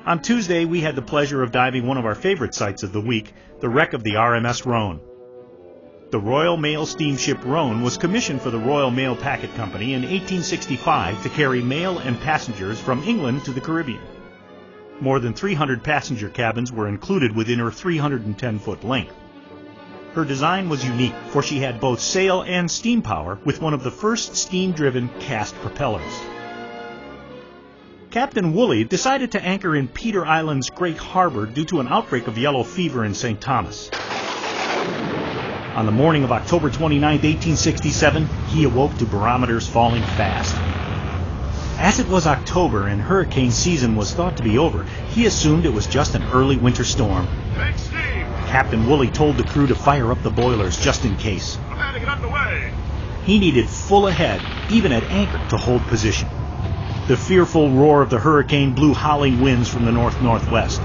On Tuesday, we had the pleasure of diving one of our favorite sites of the week, the wreck of the RMS Rhone. The Royal Mail steamship Rhone was commissioned for the Royal Mail Packet Company in 1865 to carry mail and passengers from England to the Caribbean. More than 300 passenger cabins were included within her 310-foot length. Her design was unique, for she had both sail and steam power with one of the first steam-driven cast propellers. Captain Woolley decided to anchor in Peter Island's Great Harbor due to an outbreak of yellow fever in St. Thomas. On the morning of October 29, 1867, he awoke to barometers falling fast. As it was October and hurricane season was thought to be over, he assumed it was just an early winter storm. Take steam! Captain Woolley told the crew to fire up the boilers just in case. Prepare to get underway! He needed full ahead, even at anchor, to hold position. The fearful roar of the hurricane blew howling winds from the north-northwest.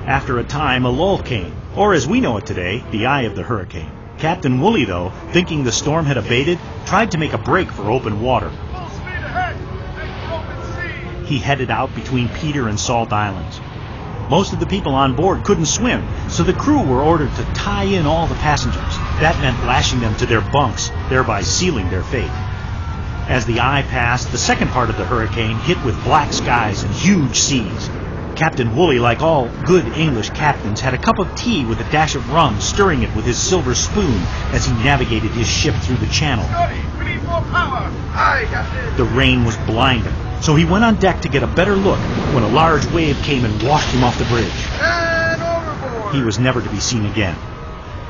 After a time, a lull came, or as we know it today, the eye of the hurricane. Captain Woolley, though, thinking the storm had abated, tried to make a break for open water. Full speed ahead! Take for open sea! He headed out between Peter and Salt Islands. Most of the people on board couldn't swim, so the crew were ordered to tie in all the passengers. That meant lashing them to their bunks, thereby sealing their fate. As the eye passed, the second part of the hurricane hit with black skies and huge seas. Captain Woolley, like all good English captains, had a cup of tea with a dash of rum, stirring it with his silver spoon as he navigated his ship through the channel. Scotty, we need more power! Aye, Captain! The rain was blinding, so he went on deck to get a better look when a large wave came and washed him off the bridge. And overboard! He was never to be seen again.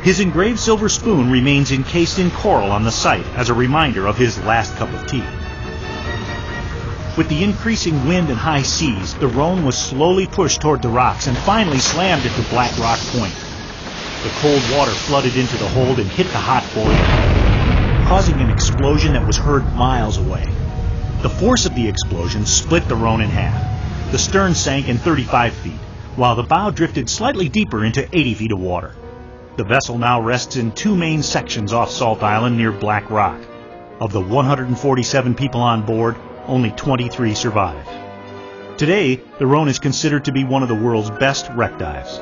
His engraved silver spoon remains encased in coral on the site as a reminder of his last cup of tea. With the increasing wind and high seas, the Rhone was slowly pushed toward the rocks and finally slammed into Black Rock Point. The cold water flooded into the hold and hit the hot boiler, causing an explosion that was heard miles away. The force of the explosion split the Rhone in half. The stern sank in 35 feet, while the bow drifted slightly deeper into 80 feet of water. The vessel now rests in two main sections off Salt Island near Black Rock. Of the 147 people on board, only 23 survive. Today, the Rhone is considered to be one of the world's best wreck dives.